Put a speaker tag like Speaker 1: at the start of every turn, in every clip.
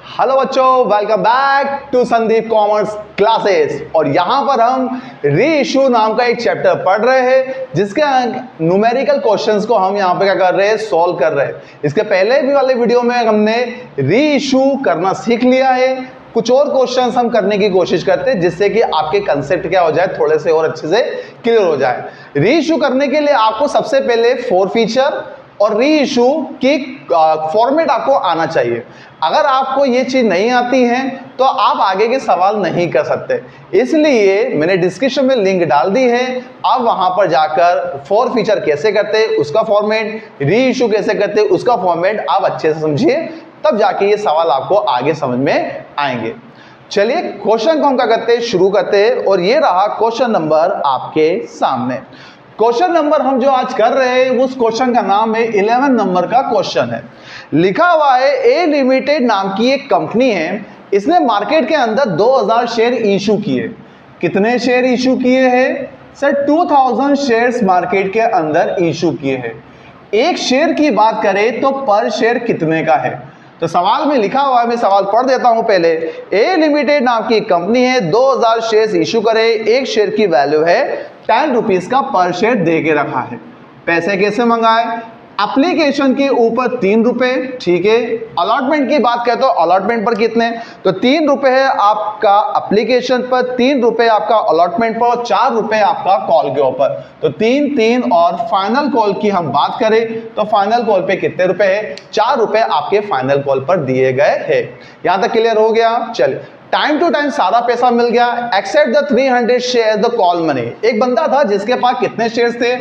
Speaker 1: Hello बच्चों, welcome back to Sandeep commerce classes. और यहाँ पर हम री इशू नाम का एक चैप्टर पढ़ रहे हैं जिसके न्यूमेरिकल क्वेश्चंस को हम यहाँ पे क्या कर रहे हैं, सॉल्व कर रहे हैं। इसके पहले भी वाले वीडियो में हमने री इशू करना सीख लिया है। कुछ और क्वेश्चंस हम करने की कोशिश करते हैं जिससे कि आपके कंसेप्ट क्या हो जाए, थोड़े से और अच्छे से क्लियर हो जाए। री इशू करने के लिए आपको सबसे पहले फोर फीचर और री इशू की फॉर्मेट आपको आना चाहिए। अगर आपको ये चीज नहीं आती है तो आप आगे के सवाल नहीं कर सकते। इसलिए मैंने डिस्क्रिप्शन में लिंक डाल दी है, आप वहां पर जाकर फोर फीचर कैसे करते उसका फॉर्मेट, री इशू कैसे करते उसका फॉर्मेट आप अच्छे से समझिए, तब जाके ये सवाल आपको आगे समझ में आएंगे। चलिए क्वेश्चन को हम क्या करते हैं, शुरू करते हैं। और ये रहा क्वेश्चन नंबर आपके सामने। क्वेश्चन नंबर हम जो आज कर रहे हैं उस क्वेश्चन का नाम है 11 नंबर का क्वेश्चन है। लिखा हुआ है ए लिमिटेड नाम की एक कंपनी है, इसने मार्केट के अंदर 2000 शेयर इशू किए। कितने शेयर इशू किए हैं सर? 2000 शेयर्स मार्केट के अंदर इशू किए हैं। एक शेयर की बात करें तो पर शेयर कितने का है? तो सवाल में लिखा हुआ है, मैं सवाल पढ़ देता हूं पहले। ए लिमिटेड नाम की कंपनी है, 2000 शेयर्स इशू करे, एक शेयर की वैल्यू है 10 रुपीज का पर शेयर दे के रखा है। पैसे कैसे मंगाए? एप्लीकेशन के ऊपर 3 रुपए, ठीक है। अलॉटमेंट की बात करें तो अलॉटमेंट पर कितने? तो 3 रुपए है आपका एप्लीकेशन पर, 3 रुपए आपका अलॉटमेंट पर और 4 रुपए आपका कॉल के ऊपर। तो 3 और फाइनल कॉल की हम बात करें तो फाइनल कॉल पे कितने रुपए है? 4 रुपए आपके फाइनल कॉल पर दिए गए हैं। यहां तक क्लियर हो गया? चलिए, टाइम टू टाइम सारा पैसा मिल गया। Except the 300 share the call money. एक बंदा था जिसके पास कितने शेयर्स थे?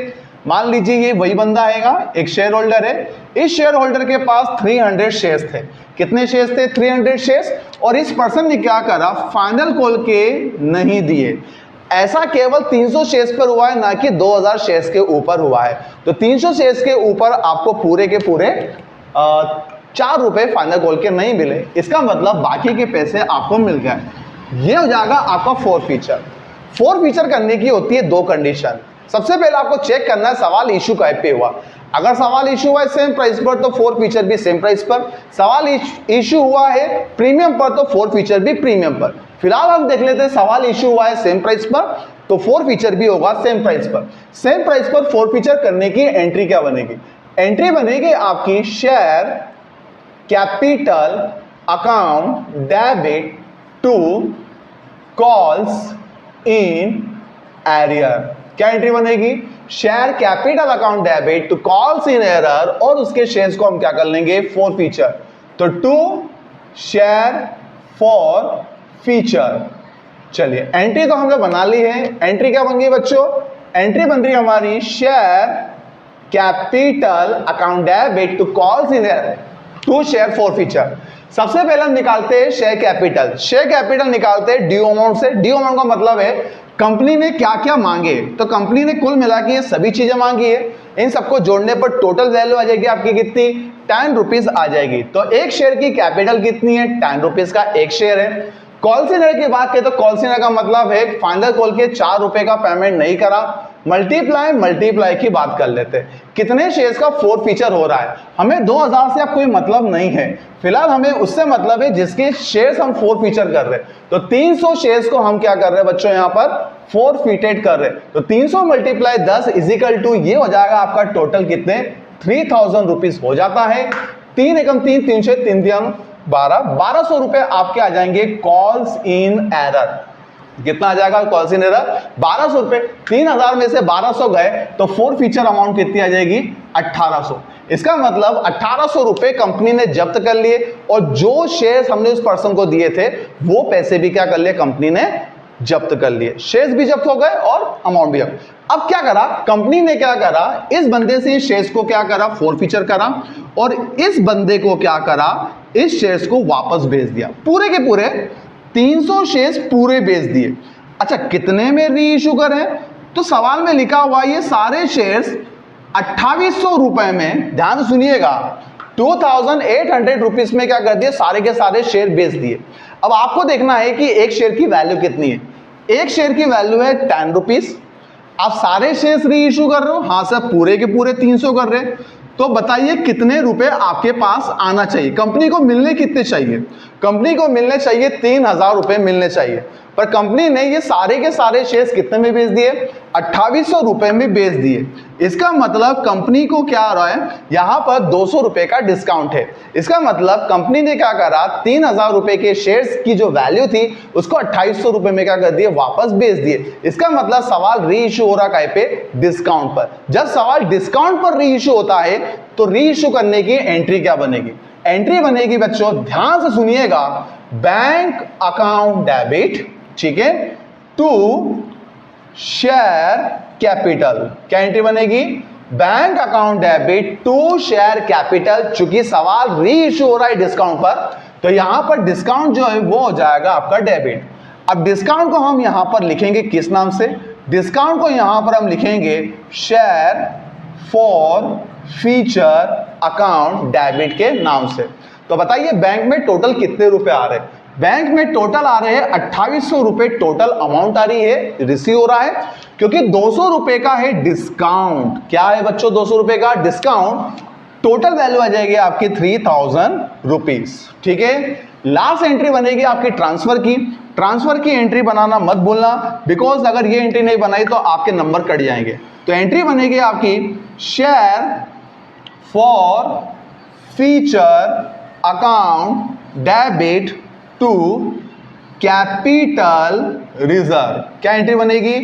Speaker 1: मान लीजिए ये वही बंदा आएगा, एक शेयर होल्डर है। इस शेयर होल्डर के पास 300 शेयर्स थे। कितने शेयर्स थे? 300 शेयर्स। और इस पर्सन ने क्या करा? फाइनल कॉल के नहीं दिए। ऐसा केवल 300 शेयर्स पर हुआ है, ना कि 2000 शेयर्स के ऊपर हुआ है। तो 300 शेयर्स के ऊपर आपको पूरे के पूरे 4 रुपए फाइनल कॉल के नहीं मिले। इसका मतलब बाकी के पैसे आपको मिल गए। ये हो जाएगा आपका फोर फीचर। फोर फीचर करने की होती है 2 कंडीशन। सबसे पहले आपको चेक करना है सवाल इशू कहाँ पे हुआ। अगर सवाल इशू हुआ है सेम प्राइस पर तो फोर फीचर भी सेम प्राइस पर। सवाल इशू हुआ है प्रीमियम पर तो फोर फीचर भी प्रीमियम पर। फिलहाल हम देख लेते हैं, सवाल इशू हुआ है सेम प्राइस पर तो फोर फीचर भी होगा सेम प्राइस पर। सेम प्राइस पर फोर फीचर करने की एंट्री क्या बनेगी? एंट्री बनेगी आपकी share capital account debit to calls in arrear. क्या एंट्री बनेगी? Share capital account debit to calls in arrear, और उसके शेयर्स को हम क्या कर लेंगे? Forfeiture. तो टू शेयर फॉर फीचर। चलिए, एंट्री तो हमने बना ली है। एंट्री क्या बन गई बच्चों? एंट्री बन रही हमारी share capital account debit to calls in arrear to share forfeiture. सबसे पहले हम निकालते हैं शेयर कैपिटल। शेयर कैपिटल निकालते हैं ड्यू अमाउंट से। ड्यू अमाउंट का मतलब है कंपनी ने क्या क्या मांगे। तो कंपनी ने कुल मिला के ये सभी चीजें मांगी है, इन सबको जोड़ने पर टोटल वैल्यू आ जाएगी आपकी कितनी? 10 रुपीज आ जाएगी। तो एक शेयर की कैपिटल कितनी है? 10 रुपीज का एक शेयर है। कॉल सेंटर की बात करें तो कॉल सेंटर का मतलब है फाइनल कॉल के 4 रुपए का पेमेंट नहीं करा। मल्टीप्लाई की बात कर लेते हैं। कितने शेयर्स का फोर फीचर हो रहा है? हमें 2000 से अब कोई मतलब नहीं है, फिलहाल हमें उससे मतलब है जिसके शेयर्स हम फोर फीचर कर रहे हैं। तो 300 शेयर्स को हम क्या कर रहे हैं बच्चों? यहाँ पर फोर फीटेड कर रहे हैं। तो 300 × 10 इजिकल टू ये हो जाएगा आपका टोटल कितने? 3000 रुपीज हो जाता है। 3 एकम 3, 3 से 3 3 12, 1200 रुपए आपके आ जाएंगे कॉल्स इन एरर। कितना आ जाएगा कॉल्स इन एरर? 1200 रुपए। 3000 में से 1200 गए तो फोर फीचर अमाउंट कितनी आ जाएगी? 1800। इसका मतलब 1800 रुपए कंपनी ने जब्त कर लिए, और जो शेयर्स हमने उस पर्सन को दिए थे वो पैसे भी क्या कर लिए? कंपनी ने जब्त कर लिए। शेयर्स भी जब्त हो गए और अमाउंट भी जब्त। अब क्या करा कंपनी ने? क्या करा? इस बंदे से शेयर्स को क्या करा? फोर फीचर करा, और इस बंदे को क्या करा? इस शेयर्स को वापस भेज दिया। पूरे के पूरे 300 शेयर्स पूरे बेच दिए। अच्छा, कितने में री इशू करें? तो सवाल में लिखा हुआ ये सारे शेयर्स 2800 रुपए में, ध्यान से सुनिएगा, 2800 रुपीज में क्या कर दिए? सारे के सारे शेयर बेच दिए। अब आपको देखना है कि एक शेयर की वैल्यू कितनी है। एक शेयर की वैल्यू है 10 रुपीज। आप सारे शेयर्स री इशू कर रहे हो? हाँ सर, पूरे के पूरे 300 कर रहे हैं। तो बताइए कितने रुपए आपके पास आना चाहिए, कंपनी को मिलने कितने चाहिए? कंपनी को मिलने चाहिए 3,000 रुपए मिलने चाहिए, पर कंपनी ने ये सारे के सारे शेयर्स कितने में बेच दिए? 2800 रुपए में बेच दिए। इसका मतलब कंपनी को क्या आ रहा है, यहां पर 200 रुपए का डिस्काउंट है। इसका मतलब कंपनी ने क्या करा, 3,000 रुपए के शेयर्स की जो वैल्यू थी उसको 2800 रुपए में क्या कर दिए, वापस बेच दिए। इसका मतलब सवाल री इश्यू हो रहा है पे, डिस्काउंट पर। जब सवाल डिस्काउंट पर री इश्यू होता है तो री इश्यू करने की एंट्री क्या बनेगी? एंट्री बनेगी बच्चों, ध्यान से सुनिएगा, बैंक अकाउंट डेबिट, ठीक है, टू शेयर कैपिटल। क्या एंट्री बनेगी? Bank account debit to share capital. चूंकि सवाल री इश्यू हो रहा है डिस्काउंट पर, तो यहां पर डिस्काउंट जो है वो हो जाएगा आपका डेबिट। अब डिस्काउंट को हम यहां पर लिखेंगे किस नाम से? डिस्काउंट को यहां पर हम लिखेंगे share forfeiture account debit के नाम से। तो बताइए बैंक में टोटल कितने रुपए आ रहे हैं? बैंक में टोटल आ रहे हैं 2800 रुपए टोटल अमाउंट आ रही है, रिसीव हो रहा है, क्योंकि 200 रुपए का है डिस्काउंट। क्या है बच्चों? 200 रुपए का डिस्काउंट। टोटल वैल्यू आ जाएगी आपकी 3000 रुपीज, ठीक है। लास्ट एंट्री बनेगी आपकी ट्रांसफर की। ट्रांसफर की एंट्री बनाना मत भूलना, बिकॉज अगर ये एंट्री नहीं बनाई तो आपके नंबर कट जाएंगे। तो एंट्री बनेगी आपकी share forfeiture account debit to capital reserve. क्या एंट्री बनेगी?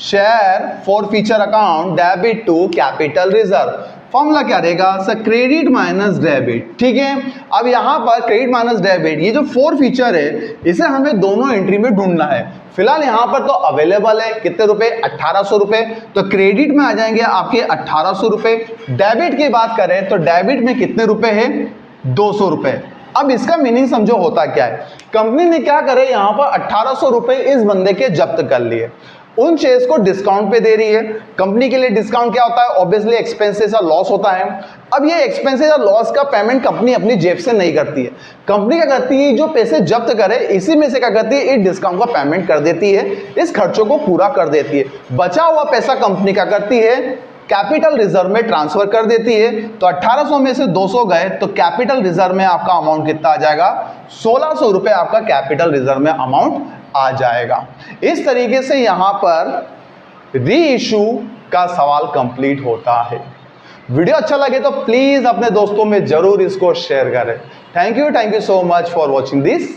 Speaker 1: Share forfeiture account debit to capital reserve. Formula क्या रहेगा सर? क्रेडिट माइनस डेबिट, ठीक है। अब यहां पर क्रेडिट माइनस डेबिट, ये जो फॉर फ्यूचर है इसे हमें दोनों एंट्री में ढूंढना है। फिलहाल यहां पर तो अवेलेबल है कितने रुपए? 1800 रुपए। तो क्रेडिट में आ जाएंगे आपके 1800 रुपए। डेबिट की बात करें तो डेबिट में कितने रुपए है? 200 रुपए। अब इसका मीनिंग समझो होता क्या है। कंपनी ने क्या करे, यहां पर 1800 रुपए इस बंदे के जब्त कर लिए, उन शेयर्स को डिस्काउंट पे दे रही है। कंपनी के लिए डिस्काउंट क्या होता है? ऑब्वियसली एक्सपेंसेस और लॉस होता है। अब ये एक्सपेंसेस और लॉस का पेमेंट कंपनी अपनी जेब से नहीं करती है। कंपनी क्या करती है, जो पैसे जब्त करे इसी में से क्या करती है, इस डिस्काउंट का पेमेंट कर देती है, इस खर्चों को पूरा कर देती है। बचा हुआ पैसा कंपनी क्या करती है, कैपिटल रिजर्व में ट्रांसफर कर देती है। तो 1800 में से 200 गए तो कैपिटल रिजर्व में आपका अमाउंट कितना आ जाएगा? 1600 रुपए आपका कैपिटल रिजर्व में अमाउंट आ जाएगा। इस तरीके से यहां पर री इशू का सवाल कंप्लीट होता है। वीडियो अच्छा लगे तो प्लीज अपने दोस्तों में जरूर इसको शेयर करें। Thank you so much for watching this.